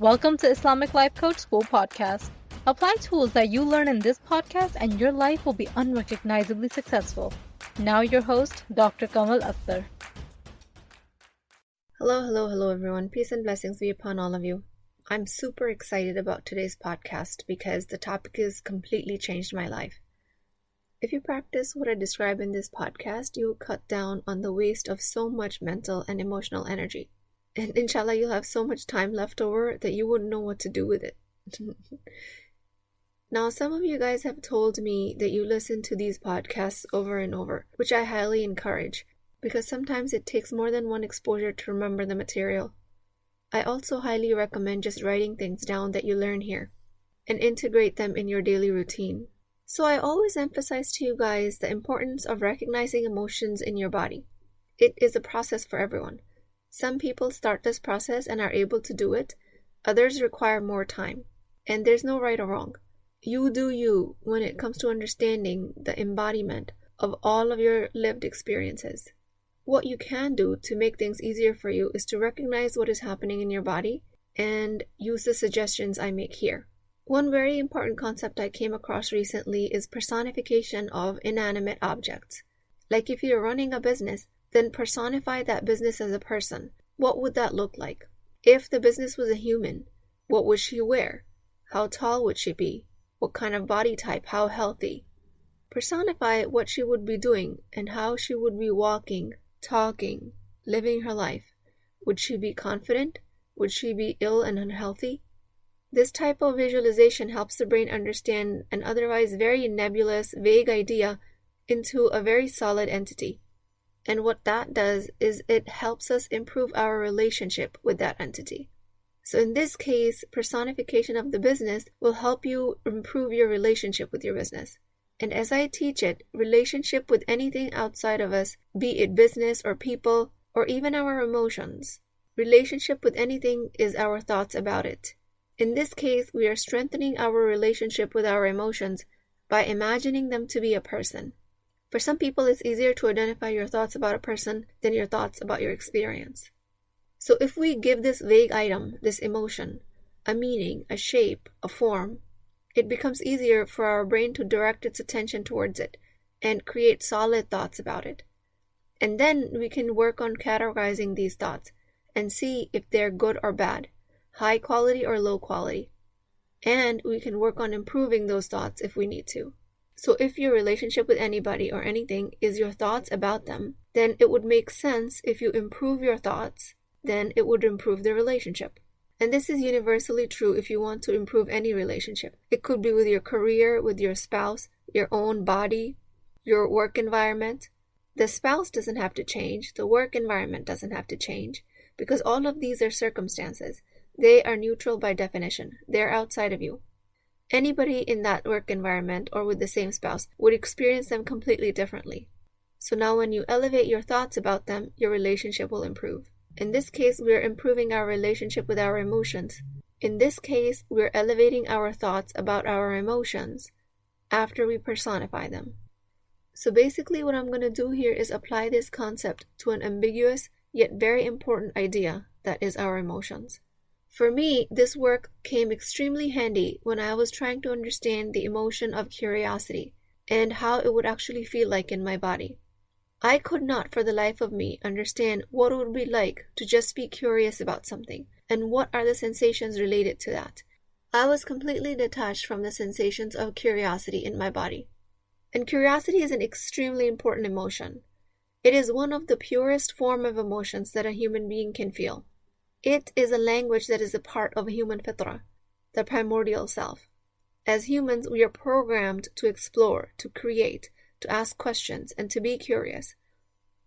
Welcome to Islamic Life Coach School Podcast. Apply tools that you learn in this podcast and your life will be unrecognizably successful. Now your host, Dr. Kamal Akhtar. Hello everyone. Peace and blessings be upon all of you. I'm super excited about today's podcast because the topic has completely changed my life. If you practice what I describe in this podcast, you'll cut down on the waste of so much mental and emotional energy. And InshaAllah, you'll have so much time left over that you wouldn't know what to do with it. Now, some of you guys have told me that you listen to these podcasts over and over, which I highly encourage, because sometimes it takes more than one exposure to remember the material. I also highly recommend just writing things down that you learn here and integrate them in your daily routine. So I always emphasize to you guys the importance of recognizing emotions in your body. It is a process for everyone. Some people start this process and are able to do it. Others require more time. And there's no right or wrong. You do you when it comes to understanding the embodiment of all of your lived experiences. What you can do to make things easier for you is to recognize what is happening in your body and use the suggestions I make here. One very important concept I came across recently is personification of inanimate objects. Like if you're running a business, then personify that business as a person. What would that look like? If the business was a human, what would she wear? How tall would she be? What kind of body type? How healthy? Personify what she would be doing and how she would be walking, talking, living her life. Would she be confident? Would she be ill and unhealthy? This type of visualization helps the brain understand an otherwise very nebulous, vague idea into a very solid entity. And what that does is it helps us improve our relationship with that entity. So in this case, personification of the business will help you improve your relationship with your business. And as I teach it, relationship with anything outside of us, be it business or people or even our emotions. Relationship with anything is our thoughts about it. In this case, we are strengthening our relationship with our emotions by imagining them to be a person. For some people, it's easier to identify your thoughts about a person than your thoughts about your experience. So if we give this vague item, this emotion, a meaning, a shape, a form, it becomes easier for our brain to direct its attention towards it and create solid thoughts about it. And then we can work on categorizing these thoughts and see if they're good or bad, high quality or low quality. And we can work on improving those thoughts if we need to. So if your relationship with anybody or anything is your thoughts about them, then it would make sense if you improve your thoughts, then it would improve the relationship. And this is universally true if you want to improve any relationship. It could be with your career, with your spouse, your own body, your work environment. The spouse doesn't have to change. The work environment doesn't have to change because all of these are circumstances. They are neutral by definition. They're outside of you. Anybody in that work environment or with the same spouse would experience them completely differently. So now when you elevate your thoughts about them, your relationship will improve. In this case, we're improving our relationship with our emotions. In this case, we're elevating our thoughts about our emotions after we personify them. So basically what I'm going to do here is apply this concept to an ambiguous yet very important idea that is our emotions. For me, this work came extremely handy when I was trying to understand the emotion of curiosity and how it would actually feel like in my body. I could not for the life of me understand what it would be like to just be curious about something and what are the sensations related to that. I was completely detached from the sensations of curiosity in my body. And curiosity is an extremely important emotion. It is one of the purest form of emotions that a human being can feel. It is a language that is a part of human fitrah, the primordial self. As humans, we are programmed to explore, to create, to ask questions, and to be curious.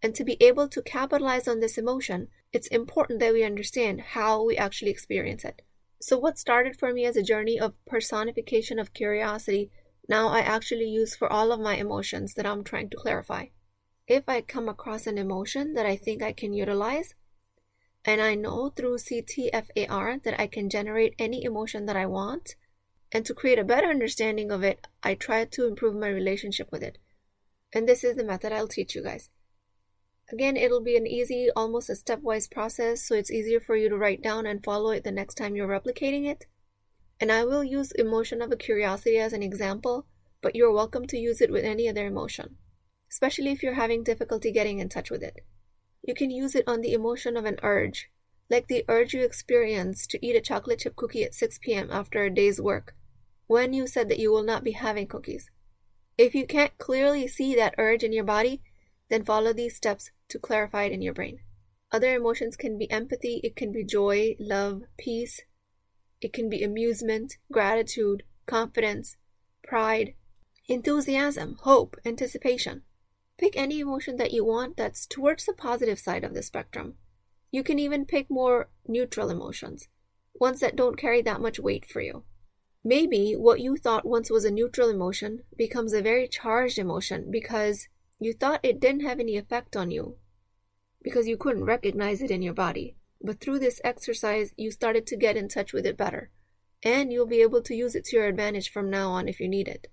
And to be able to capitalize on this emotion, it's important that we understand how we actually experience it. So what started for me as a journey of personification of curiosity, now I actually use for all of my emotions that I'm trying to clarify. If I come across an emotion that I think I can utilize, and I know through CTFAR that I can generate any emotion that I want, and to create a better understanding of it, I try to improve my relationship with it. And this is the method I'll teach you guys. Again, it'll be an easy, almost a stepwise process, so it's easier for you to write down and follow it the next time you're replicating it. And I will use emotion of a curiosity as an example, but you're welcome to use it with any other emotion, especially if you're having difficulty getting in touch with it. You can use it on the emotion of an urge, like the urge you experience to eat a chocolate chip cookie at 6 p.m. after a day's work, when you said that you will not be having cookies. If you can't clearly see that urge in your body, then follow these steps to clarify it in your brain. Other emotions can be empathy, it can be joy, love, peace. It can be amusement, gratitude, confidence, pride, enthusiasm, hope, anticipation. Pick any emotion that you want that's towards the positive side of the spectrum. You can even pick more neutral emotions, ones that don't carry that much weight for you. Maybe what you thought once was a neutral emotion becomes a very charged emotion because you thought it didn't have any effect on you, because you couldn't recognize it in your body. But through this exercise, you started to get in touch with it better, and you'll be able to use it to your advantage from now on if you need it.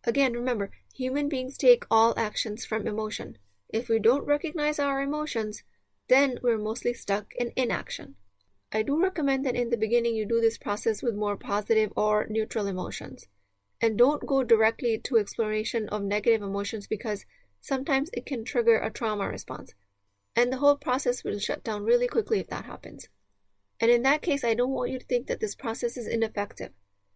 Again, remember, human beings take all actions from emotion. If we don't recognize our emotions, then we're mostly stuck in inaction. I do recommend that in the beginning you do this process with more positive or neutral emotions. And don't go directly to exploration of negative emotions because sometimes it can trigger a trauma response. And the whole process will shut down really quickly if that happens. And in that case, I don't want you to think that this process is ineffective,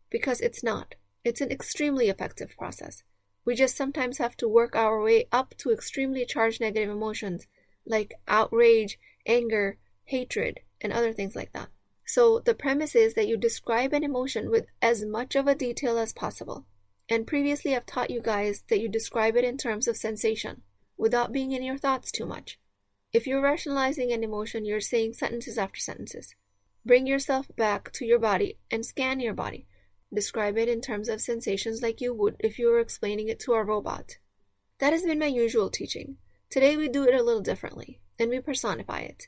because it's not. It's an extremely effective process. We just sometimes have to work our way up to extremely charged negative emotions, like outrage, anger, hatred, and other things like that. So the premise is that you describe an emotion with as much of a detail as possible. And previously I've taught you guys that you describe it in terms of sensation, without being in your thoughts too much. If you're rationalizing an emotion, you're saying sentences after sentences. Bring yourself back to your body and scan your body. Describe it in terms of sensations like you would if you were explaining it to a robot. That has been my usual teaching. Today we do it a little differently, and we personify it.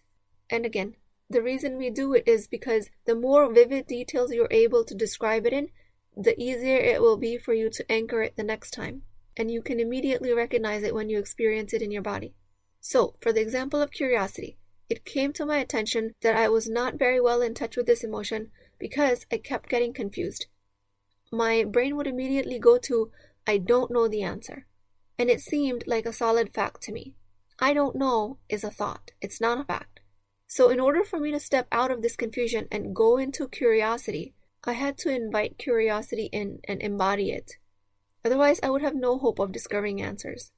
And again, the reason we do it is because the more vivid details you're able to describe it in, the easier it will be for you to anchor it the next time, and you can immediately recognize it when you experience it in your body. So, for the example of curiosity, it came to my attention that I was not very well in touch with this emotion because I kept getting confused. My brain would immediately go to, I don't know the answer. And it seemed like a solid fact to me. I don't know is a thought. It's not a fact. So in order for me to step out of this confusion and go into curiosity, I had to invite curiosity in and embody it. Otherwise, I would have no hope of discovering answers.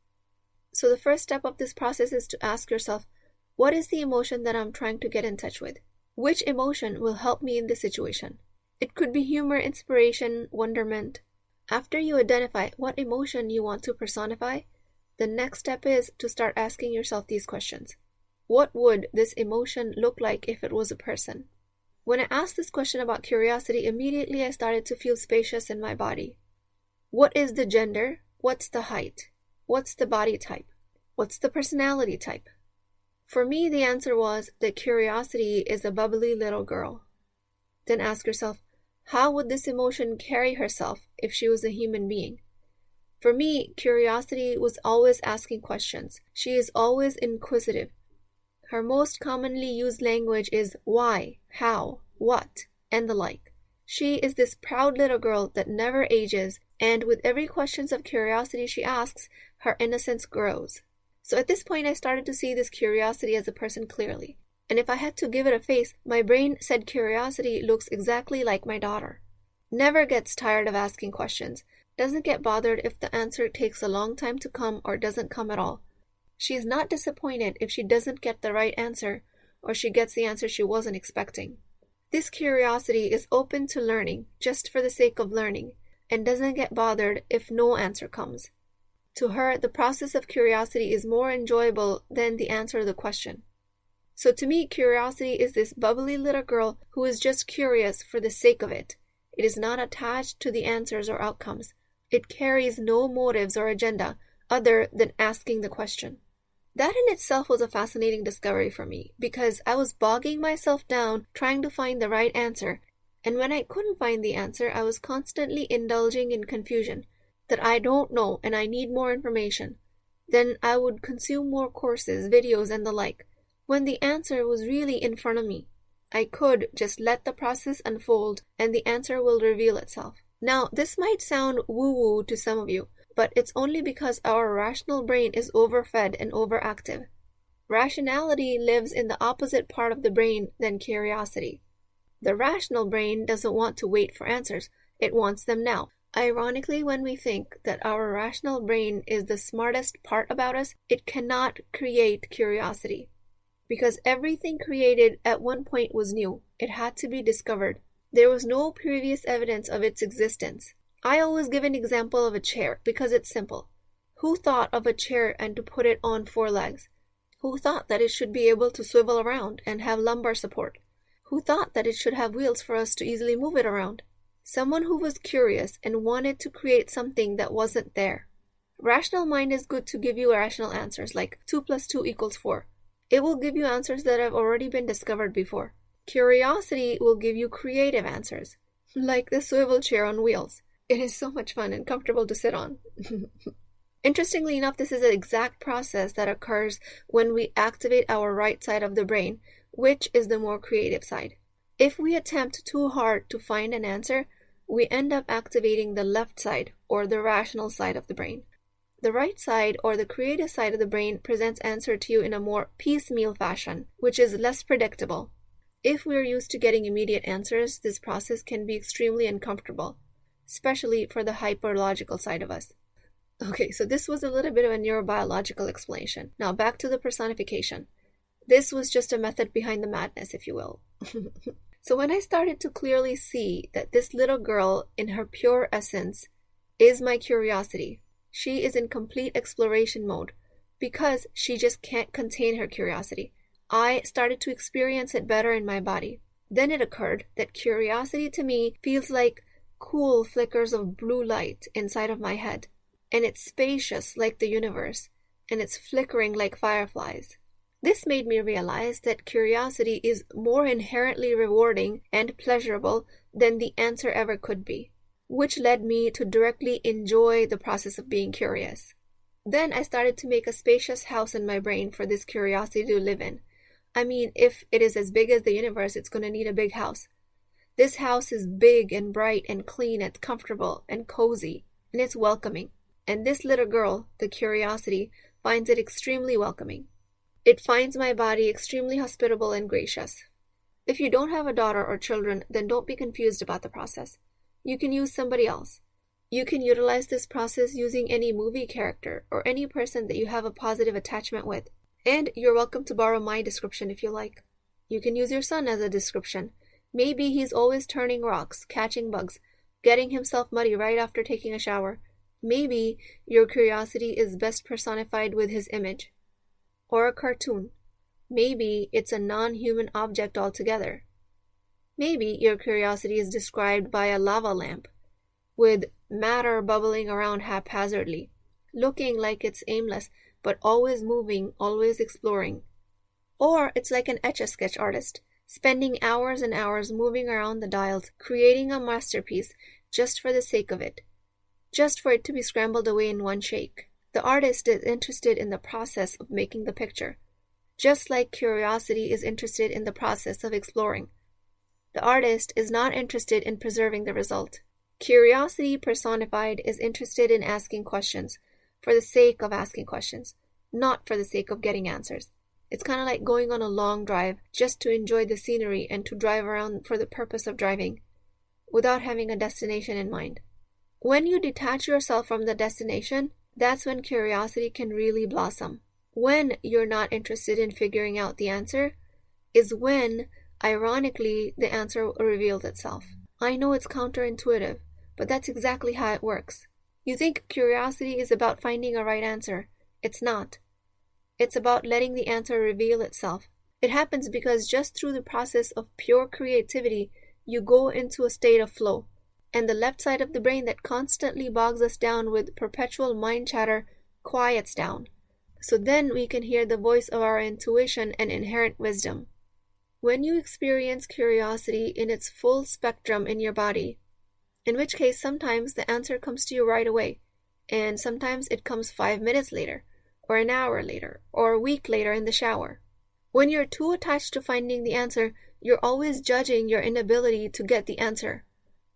So the first step of this process is to ask yourself, what is the emotion that I'm trying to get in touch with? Which emotion will help me in this situation? It could be humor, inspiration, wonderment. After you identify what emotion you want to personify, the next step is to start asking yourself these questions. What would this emotion look like if it was a person? When I asked this question about curiosity, immediately I started to feel spacious in my body. What is the gender? What's the height? What's the body type? What's the personality type? For me, the answer was that curiosity is a bubbly little girl. Then ask yourself, how would this emotion carry herself if she was a human being? For me, curiosity was always asking questions. She is always inquisitive. Her most commonly used language is why, how, what, and the like. She is this proud little girl that never ages, and with every question of curiosity she asks, her innocence grows. So at this point, I started to see this curiosity as a person clearly. And if I had to give it a face, my brain said curiosity looks exactly like my daughter. Never gets tired of asking questions. Doesn't get bothered if the answer takes a long time to come or doesn't come at all. She is not disappointed if she doesn't get the right answer or she gets the answer she wasn't expecting. This curiosity is open to learning just for the sake of learning and doesn't get bothered if no answer comes. To her, the process of curiosity is more enjoyable than the answer to the question. So to me, curiosity is this bubbly little girl who is just curious for the sake of it. It is not attached to the answers or outcomes. It carries no motives or agenda other than asking the question. That in itself was a fascinating discovery for me because I was bogging myself down trying to find the right answer, and when I couldn't find the answer, I was constantly indulging in confusion that I don't know and I need more information. Then I would consume more courses, videos, and the like, when the answer was really in front of me. I could just let the process unfold and the answer will reveal itself. Now, this might sound woo-woo to some of you, but it's only because our rational brain is overfed and overactive. Rationality lives in the opposite part of the brain than curiosity. The rational brain doesn't want to wait for answers, it wants them now. Ironically, when we think that our rational brain is the smartest part about us, it cannot create curiosity. Because everything created at one point was new, it had to be discovered. There was no previous evidence of its existence. I always give an example of a chair because it's simple. Who thought of a chair and to put it on 4 legs? Who thought that it should be able to swivel around and have lumbar support? Who thought that it should have wheels for us to easily move it around? Someone who was curious and wanted to create something that wasn't there. Rational mind is good to give you rational answers like 2 plus 2 equals 4. It will give you answers that have already been discovered before. Curiosity will give you creative answers, like the swivel chair on wheels. It is so much fun and comfortable to sit on. Interestingly enough, this is the exact process that occurs when we activate our right side of the brain, which is the more creative side. If we attempt too hard to find an answer, we end up activating the left side, or the rational side of the brain. The right side, or the creative side of the brain, presents answer to you in a more piecemeal fashion, which is less predictable. If we're used to getting immediate answers, this process can be extremely uncomfortable, especially for the hyperlogical side of us. Okay, so this was a little bit of a neurobiological explanation. Now back to the personification. This was just a method behind the madness, if you will. So when I started to clearly see that this little girl, in her pure essence, is my curiosity, she is in complete exploration mode because she just can't contain her curiosity. I started to experience it better in my body. Then it occurred that curiosity to me feels like cool flickers of blue light inside of my head. And it's spacious like the universe, and it's flickering like fireflies. This made me realize that curiosity is more inherently rewarding and pleasurable than the answer ever could be, which led me to directly enjoy the process of being curious. Then I started to make a spacious house in my brain for this curiosity to live in. I mean, if it is as big as the universe, it's going to need a big house. This house is big and bright and clean and comfortable and cozy, and it's welcoming. And this little girl, the curiosity, finds it extremely welcoming. It finds my body extremely hospitable and gracious. If you don't have a daughter or children, then don't be confused about the process. You can use somebody else. You can utilize this process using any movie character or any person that you have a positive attachment with. And you're welcome to borrow my description if you like. You can use your son as a description. Maybe he's always turning rocks, catching bugs, getting himself muddy right after taking a shower. Maybe your curiosity is best personified with his image. Or a cartoon. Maybe it's a non-human object altogether. Maybe your curiosity is described by a lava lamp, with matter bubbling around haphazardly, looking like it's aimless, but always moving, always exploring. Or it's like an Etch-a-Sketch artist, spending hours and hours moving around the dials, creating a masterpiece just for the sake of it, just for it to be scrambled away in one shake. The artist is interested in the process of making the picture, just like curiosity is interested in the process of exploring. The artist is not interested in preserving the result. Curiosity personified is interested in asking questions for the sake of asking questions, not for the sake of getting answers. It's kind of like going on a long drive just to enjoy the scenery and to drive around for the purpose of driving, without having a destination in mind. When you detach yourself from the destination, that's when curiosity can really blossom. When you're not interested in figuring out the answer is when, ironically, the answer reveals itself. I know it's counterintuitive, but that's exactly how it works. You think curiosity is about finding a right answer. It's not. It's about letting the answer reveal itself. It happens because just through the process of pure creativity, you go into a state of flow, and the left side of the brain that constantly bogs us down with perpetual mind chatter quiets down. So then we can hear the voice of our intuition and inherent wisdom. When you experience curiosity in its full spectrum in your body, in which case sometimes the answer comes to you right away, and sometimes it comes 5 minutes later, or an hour later, or a week later in the shower. When you're too attached to finding the answer, you're always judging your inability to get the answer.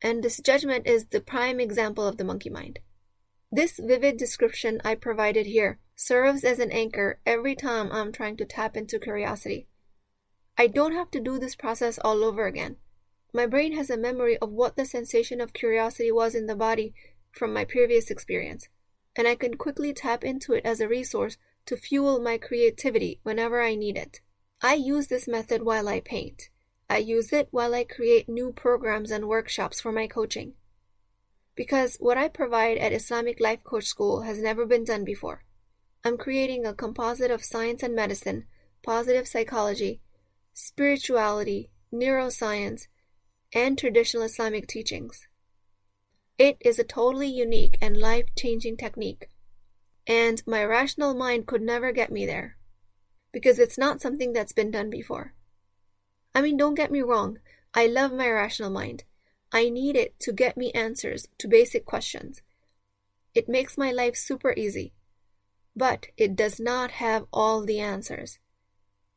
And this judgment is the prime example of the monkey mind. This vivid description I provided here serves as an anchor every time I'm trying to tap into curiosity. I don't have to do this process all over again. My brain has a memory of what the sensation of curiosity was in the body from my previous experience, and I can quickly tap into it as a resource to fuel my creativity whenever I need it. I use this method while I paint. I use it while I create new programs and workshops for my coaching. Because what I provide at Islamic Life Coach School has never been done before. I'm creating a composite of science and medicine, positive psychology, spirituality, neuroscience, and traditional Islamic teachings. It is a totally unique and life-changing technique, and my rational mind could never get me there, because it's not something that's been done before. I mean, don't get me wrong, I love my rational mind. I need it to get me answers to basic questions. It makes my life super easy, but it does not have all the answers.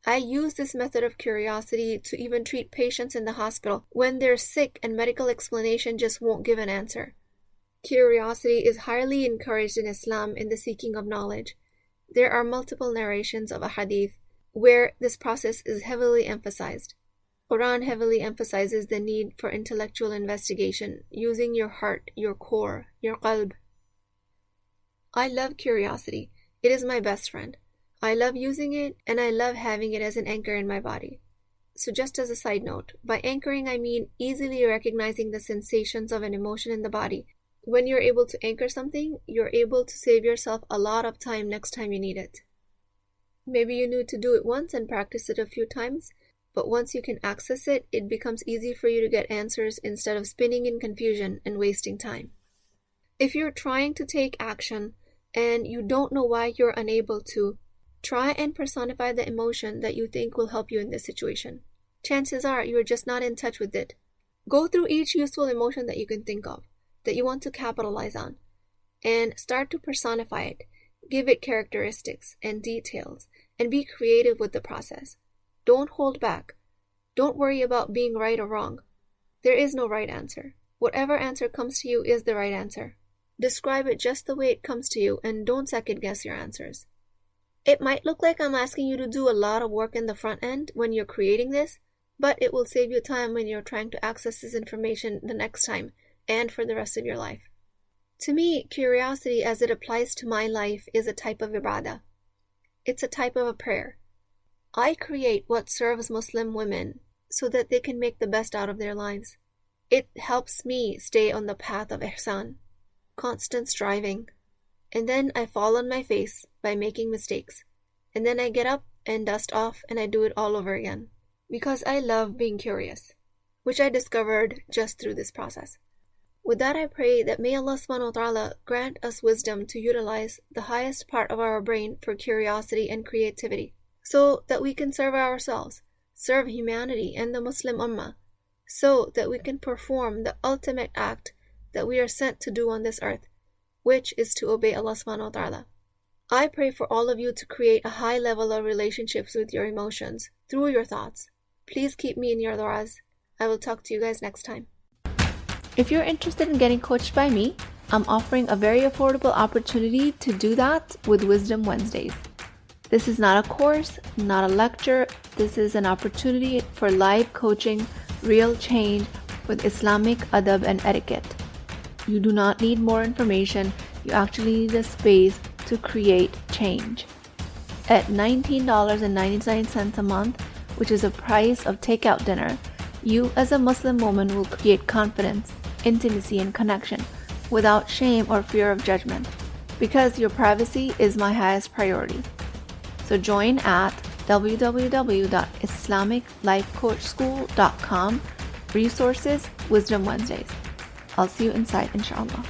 I use this method of curiosity to even treat patients in the hospital when they're sick and medical explanation just won't give an answer. Curiosity is highly encouraged in Islam in the seeking of knowledge. There are multiple narrations of a hadith where this process is heavily emphasized. Quran heavily emphasizes the need for intellectual investigation, using your heart, your core, your qalb. I love curiosity. It is my best friend. I love using it, and I love having it as an anchor in my body. So just as a side note, by anchoring I mean easily recognizing the sensations of an emotion in the body. When you're able to anchor something, you're able to save yourself a lot of time next time you need it. Maybe you need to do it once and practice it a few times, but once you can access it, it becomes easy for you to get answers instead of spinning in confusion and wasting time. If you're trying to take action and you don't know why you're unable to, try and personify the emotion that you think will help you in this situation. Chances are you're just not in touch with it. Go through each useful emotion that you can think of, that you want to capitalize on, and start to personify it. Give it characteristics and details, and be creative with the process. Don't hold back. Don't worry about being right or wrong. There is no right answer. Whatever answer comes to you is the right answer. Describe it just the way it comes to you, and don't second guess your answers. It might look like I'm asking you to do a lot of work in the front end when you're creating this, but it will save you time when you're trying to access this information the next time and for the rest of your life. To me, curiosity as it applies to my life is a type of ibadah. It's a type of a prayer. I create what serves Muslim women so that they can make the best out of their lives. It helps me stay on the path of ihsan, constant striving. And then I fall on my face by making mistakes. And then I get up and dust off and I do it all over again. Because I love being curious, which I discovered just through this process. With that, I pray that may Allah subhanahu wa ta'ala grant us wisdom to utilize the highest part of our brain for curiosity and creativity, so that we can serve ourselves, serve humanity and the Muslim Ummah, so that we can perform the ultimate act that we are sent to do on this earth, which is to obey Allah subhanahu wa ta'ala. I pray for all of you to create a high level of relationships with your emotions through your thoughts. Please keep me in your du'as. I will talk to you guys next time. If you're interested in getting coached by me, I'm offering a very affordable opportunity to do that with Wisdom Wednesdays. This is not a course, not a lecture. This is an opportunity for live coaching, real change with Islamic adab and etiquette. You do not need more information. You actually need a space to create change. At $19.99 a month, which is the price of takeout dinner, you as a Muslim woman will create confidence, intimacy, and connection without shame or fear of judgment, because your privacy is my highest priority. So join at www.islamiclifecoachschool.com, resources, Wisdom Wednesdays. I'll see you inside, InshaAllah.